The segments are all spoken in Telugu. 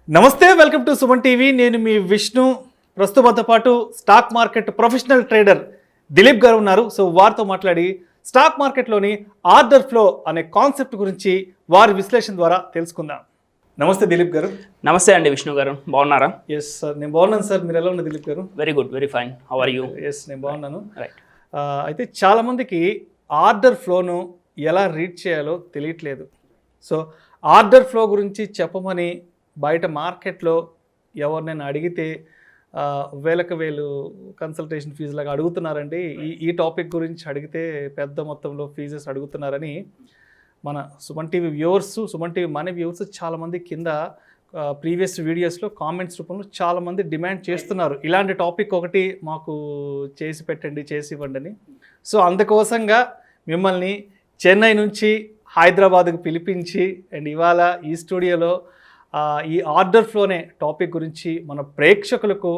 నమస్తే, వెల్కమ్ టు సుమన్ టీవీ. నేను మీ విష్ణు. ప్రస్తుతంతో పాటు stock market professional trader Dilip గారు ఉన్నారు. సో వారితో మాట్లాడి స్టాక్ మార్కెట్లోని ఆర్డర్ ఫ్లో అనే కాన్సెప్ట్ గురించి వారి విశ్లేషణ ద్వారా తెలుసుకుందాం. నమస్తే దిలీప్ గారు. నమస్తే అండి విష్ణు గారు, బాగున్నారా? ఎస్ సార్, నేను బాగున్నాను సార్. మీరు ఎలా ఉన్నారు దిలీప్ గారు? Very good, very fine. How are you? Yes, నేను బాగున్నాను. రైట్. అయితే చాలామందికి ఆర్డర్ ఫ్లోను ఎలా రీడ్ చేయాలో తెలియట్లేదు. సో ఆర్డర్ ఫ్లో గురించి చెప్పమని బయట మార్కెట్లో ఎవరినైనా అడిగితే వేలకు వేలు కన్సల్టేషన్ ఫీజు లాగా అడుగుతున్నారండి. ఈ టాపిక్ గురించి అడిగితే పెద్ద మొత్తంలో ఫీజెస్ అడుగుతున్నారని మన Suman TV viewers, Suman TV మన వ్యూవర్స్ చాలామంది కింద ప్రీవియస్ వీడియోస్లో కామెంట్స్ రూపంలో చాలామంది డిమాండ్ చేస్తున్నారు, ఇలాంటి టాపిక్ ఒకటి మాకు చేసి పెట్టండి, చేసి ఇవ్వండి అని. సో అందుకోసంగా మిమ్మల్ని చెన్నై నుంచి హైదరాబాద్కు పిలిపించి అండ్ ఇవాళ ఈ స్టూడియోలో ఈ ఆర్డర్ ఫ్లోనే టాపిక్ గురించి మన ప్రేక్షకులకు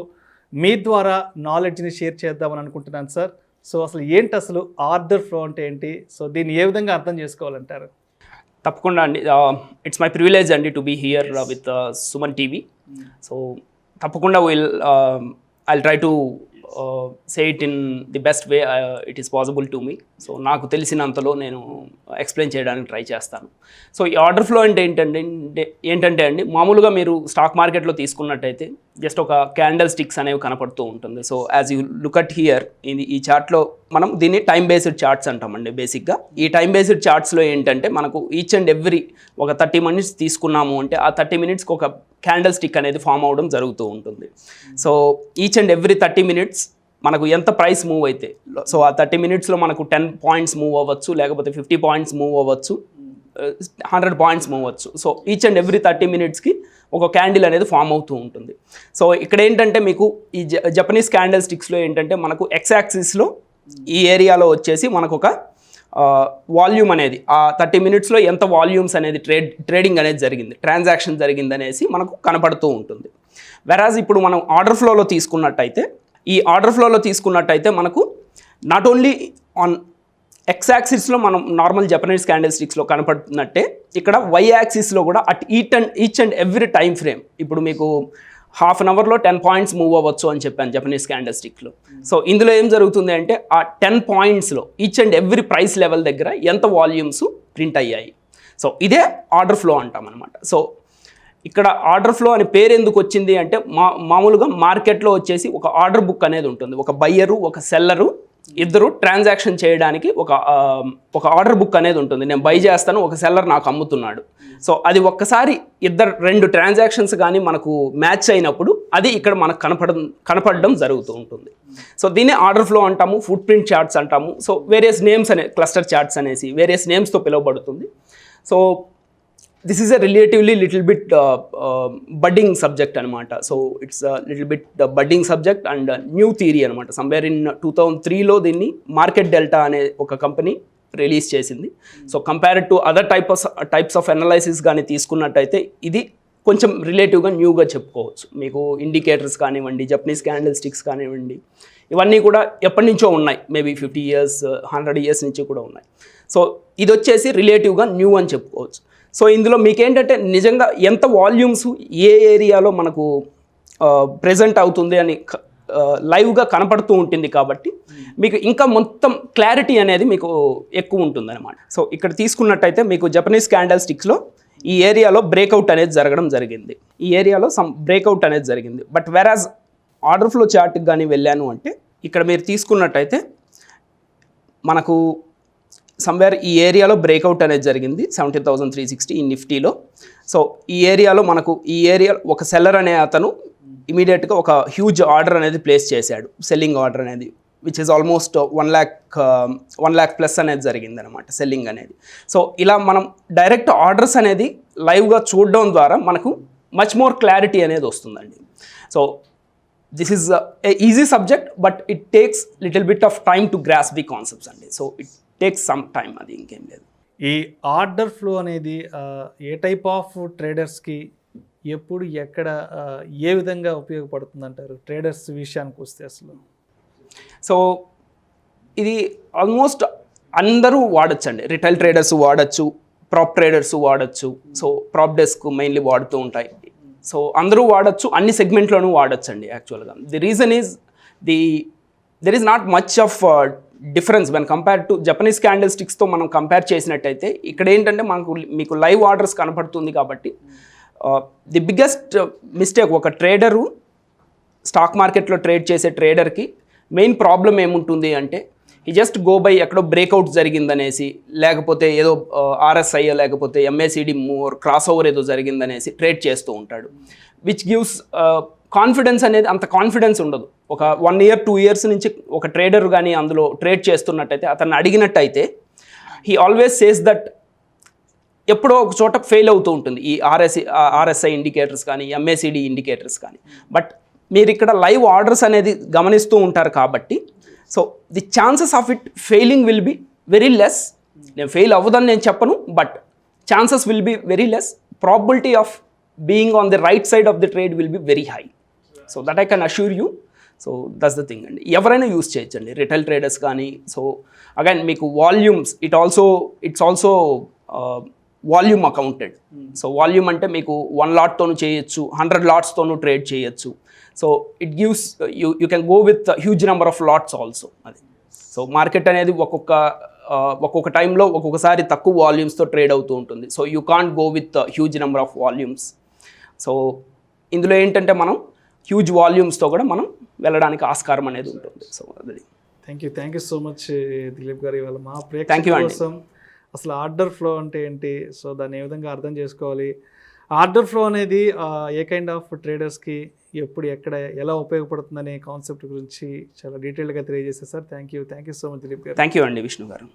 మీ ద్వారా నాలెడ్జ్ని షేర్ చేద్దామని అనుకుంటున్నాను సార్. సో అసలు ఏంటి అసలు ఆర్డర్ ఫ్లో అంటే ఏంటి? సో దీన్ని ఏ విధంగా అర్థం చేసుకోవాలంటారు? తప్పకుండా అండి, ఇట్స్ మై ప్రివిలేజ్ అండి to be here with Suman TV. So తప్పకుండా I'll try to say it in the best way it is possible to me. So నాకు తెలిసినంతలో నేను ఎక్స్ప్లెయిన్ చేయడానికి ట్రై చేస్తాను. సో ఈ ఆర్డర్ ఫ్లో అంటే ఏంటంటే అండి, మామూలుగా మీరు స్టాక్ మార్కెట్లో తీసుకున్నట్టయితే జస్ట్ ఒక క్యాండల్ స్టిక్స్ అనేవి కనపడుతూ ఉంటుంది. So as you look at here ఈ చార్ట్లో మనం దీన్ని టైం బేస్డ్ చార్ట్స్ అంటామండి. బేసిక్గా ఈ టైం బేస్డ్ చార్ట్స్లో ఏంటంటే మనకు ఈచ్ అండ్ ఎవ్రీ ఒక 30 minutes తీసుకున్నాము అంటే ఆ 30 minutesకి ఒక క్యాండల్ స్టిక్ అనేది ఫామ్ అవ్వడం జరుగుతూ ఉంటుంది. So each and every 30 minutes మనకు ఎంత ప్రైస్ మూవ్ అయితే, సో ఆ 30 minutesలో మనకు 10 points మూవ్ అవ్వచ్చు, లేకపోతే 50 points మూవ్ అవ్వచ్చు, 100 points మూవ్ అవ్వచ్చు. సో ఈచ్ అండ్ ఎవ్రీ 30 minutesకి ఒక క్యాండిల్ అనేది ఫామ్ అవుతూ ఉంటుంది. సో ఇక్కడ ఏంటంటే మీకు ఈ జపనీస్ క్యాండిల్ స్టిక్స్లో ఏంటంటే మనకు ఎక్స్ యాక్సిస్లో ఈ ఏరియాలో వచ్చేసి మనకు ఒక వాల్యూమ్ అనేది ఆ 30 minutesలో ఎంత వాల్యూమ్స్ అనేది ట్రేడింగ్ అనేది జరిగింది, ట్రాన్సాక్షన్ జరిగింది అనేసి మనకు కనపడుతూ ఉంటుంది. వెరాజ్ ఇప్పుడు మనం ఆర్డర్ ఫ్లోలో తీసుకున్నట్టయితే, ఈ ఆర్డర్ ఫ్లోలో తీసుకున్నట్టయితే మనకు నాట్ ఓన్లీ ఆన్ ఎక్స్ యాక్సిస్లో మనం నార్మల్ జపనీస్ క్యాండిల్ స్టిక్స్లో కనపడుతున్నట్టే ఇక్కడ వై యాక్సిస్లో కూడా at each and every time frame, ఇప్పుడు మీకు హాఫ్ అన్ అవర్లో 10 points మూవ్ అవ్వచ్చు అని చెప్పాను జపనీస్ క్యాండిల్ స్టిక్లో. సో ఇందులో ఏం జరుగుతుంది అంటే ఆ 10 pointsలో each and every price level దగ్గర ఎంత వాల్యూమ్స్ ప్రింట్ అయ్యాయి. సో ఇదే ఆర్డర్ ఫ్లో అంటాం అనమాట. సో ఇక్కడ ఆర్డర్ ఫ్లో అని పేరు ఎందుకు వచ్చింది అంటే మామూలుగా మార్కెట్లో వచ్చేసి ఒక ఆర్డర్ బుక్ అనేది ఉంటుంది. ఒక బయ్యరు ఒక సెల్లరు ఇద్దరు ట్రాన్సాక్షన్ చేయడానికి ఒక ఆర్డర్ బుక్ అనేది ఉంటుంది. నేను బై చేస్తాను, ఒక సెల్లర్ నాకు అమ్ముతున్నాడు. సో అది ఒక్కసారి రెండు ట్రాన్సాక్షన్స్ కానీ మనకు మ్యాచ్ అయినప్పుడు అది ఇక్కడ మనకు కనపడడం జరుగుతూ ఉంటుంది. సో దీన్ని ఆర్డర్ ఫ్లో అంటాము, ఫుట్ ప్రింట్ చార్ట్స్ అంటాము. So various names cluster charts అనేసి వేరియస్ నేమ్స్తో పిలువబడుతుంది. So this is a relatively little bit budding subject అనమాట. So it's little bit budding subject and new theory అనమాట. సమ్వేర్ ఇన్ 2003లో దీన్ని మార్కెట్ డెల్టా అనే ఒక కంపెనీ రిలీజ్ చేసింది. So compared to other types of analysis కానీ తీసుకున్నట్టయితే ఇది కొంచెం రిలేటివ్గా న్యూగా చెప్పుకోవచ్చు. మీకు ఇండికేటర్స్ కానివ్వండి, జపనీస్ క్యాండిల్ స్టిక్స్ కానివ్వండి, ఇవన్నీ కూడా ఎప్పటి నుంచో ఉన్నాయి. మేబీ 50 years 100 years నుంచి కూడా ఉన్నాయి. సో ఇది వచ్చేసి రిలేటివ్గా న్యూ అని చెప్పుకోవచ్చు. సో ఇందులో మీకేంటంటే నిజంగా ఎంత వాల్యూమ్స్ ఏ ఏరియాలో మనకు ప్రెజెంట్ అవుతుంది అని లైవ్గా కనపడుతూ ఉంటుంది కాబట్టి మీకు ఇంకా మొత్తం క్లారిటీ అనేది మీకు ఎక్కువ ఉంటుంది అనమాట. సో ఇక్కడ తీసుకున్నట్టయితే మీకు జపనీస్ క్యాండిల్ స్టిక్స్లో ఈ ఏరియాలో బ్రేక్అవుట్ అనేది జరగడం జరిగింది. ఈ ఏరియాలో సమ్ బ్రేక్అవుట్ అనేది జరిగింది. బట్ వెరాజ్ ఆర్డర్ ఫ్లో చార్ట్కి కానీ వెళ్ళాను అంటే ఇక్కడ మీరు తీసుకున్నట్టయితే మనకు సమ్వేర్ ఈ ఏరియాలో బ్రేక్అవుట్ అనేది జరిగింది 17,360 ఈ నిఫ్టీలో. సో ఈ ఏరియాలో మనకు ఒక సెల్లర్ అనే అతను ఇమీడియట్గా ఒక హ్యూజ్ ఆర్డర్ అనేది ప్లేస్ చేశాడు, సెల్లింగ్ ఆర్డర్ అనేది, which is almost 1 lakh plus అనేది జరిగింది అనమాట సెల్లింగ్ అనేది. సో ఇలా మనం డైరెక్ట్ ఆర్డర్స్ అనేది లైవ్గా చూడడం ద్వారా మనకు మచ్ మోర్ క్లారిటీ అనేది వస్తుందండి. So this is easy subject but it takes little bit of time to grasp the concepts అండి. So it takes some time, అది ఇంకేం లేదు. ఈ ఆర్డర్ ఫ్లో అనేది ఏ టైప్ ఆఫ్ ట్రేడర్స్కి ఎప్పుడు ఎక్కడ ఏ విధంగా ఉపయోగపడుతుంది అంటారు ట్రేడర్స్ విషయానికి వస్తే అసలు? సో ఇది ఆల్మోస్ట్ అందరూ వాడచ్చు అండి. రిటైల్ ట్రేడర్స్ వాడచ్చు, ప్రాప్ ట్రేడర్స్ వాడచ్చు. సో ప్రాప్ డెస్క్ మెయిన్లీ వాడుతూ ఉంటాయి. సో అందరూ వాడచ్చు, అన్ని సెగ్మెంట్లోనూ వాడచ్చు అండి యాక్చువల్గా. The reason is there is not much of difference when compare to Japanese candle స్టిక్స్తో మనం కంపేర్ చేసినట్టయితే. ఇక్కడ ఏంటంటే మీకు లైవ్ ఆర్డర్స్ కనపడుతుంది కాబట్టి ది బిగ్గెస్ట్ మిస్టేక్ ఒక ట్రేడరు స్టాక్ మార్కెట్లో ట్రేడ్ చేసే ట్రేడర్కి మెయిన్ ప్రాబ్లం ఏముంటుంది అంటే ఈ జస్ట్ గో బై ఎక్కడో బ్రేక్అవుట్ జరిగిందనేసి, లేకపోతే ఏదో ఆర్ఎస్ఐ లేకపోతే ఎంఏసిడి క్రాస్ ఓవర్ ఏదో జరిగిందనేసి ట్రేడ్ చేస్తూ ఉంటాడు. విచ్ గివ్స్ కాన్ఫిడెన్స్ అనేది, అంత కాన్ఫిడెన్స్ ఉండదు. ఒక 1 year 2 years నుంచి ఒక ట్రేడర్ కానీ అందులో ట్రేడ్ చేస్తున్నట్టయితే అతన్ని అడిగినట్టయితే హీ ఆల్వేస్ సేస్ దట్ ఎప్పుడో ఒక చోట ఫెయిల్ అవుతూ ఉంటుంది ఈ ఆర్ఎస్ఐ ఇండికేటర్స్ కానీ ఎంఏసిడి ఇండికేటర్స్ కానీ. బట్ మీరు ఇక్కడ లైవ్ ఆర్డర్స్ అనేది గమనిస్తూ ఉంటారు కాబట్టి so the chances of it failing will be very less. నేను ఫెయిల్ అవ్వదని నేను చెప్పను, but chances will be very less. Probability of being on the right side of the trade will be very high. So that I can assure you. So that's the thing అండి. ఎవరైనా యూస్ చేయొచ్చండి, రిటైల్ ట్రేడర్స్ కానీ. సో అగైన్ మీకు volumes, it's also volume accounted. So volume అంటే మీకు 1 lot చేయొచ్చు, 100 lots ట్రేడ్ చేయొచ్చు. So it gives you can go with huge number of lots also. అది సో మార్కెట్ అనేది ఒక్కొక్క టైంలో ఒక్కొక్కసారి తక్కువ వాల్యూమ్స్తో ట్రేడ్ అవుతూ ఉంటుంది. So you can't go with huge number of volumes. So ఇందులో ఏంటంటే మనం హ్యూజ్ వాల్యూమ్స్తో కూడా మనం వెళ్ళడానికి ఆస్కారం అనేది ఉంటుంది. సో అది. Thank you so much Dilip గారు. ఇవాళ మా ప్రేక్షకుల కోసం అసలు ఆర్డర్ ఫ్లో అంటే ఏంటి, సో దాన్ని ఏ విధంగా అర్థం చేసుకోవాలి, ఆర్డర్ ఫ్లో అనేది ఏ కైండ్ ఆఫ్ ట్రేడర్స్కి ఎప్పుడు ఎక్కడ ఎలా ఉపయోగపడుతుందనే కాన్సెప్ట్ గురించి చాలా డీటెయిల్గా తెలియజేశారు sir. Thank you so much Dilip garu. Thank you అండి విష్ణు గారు.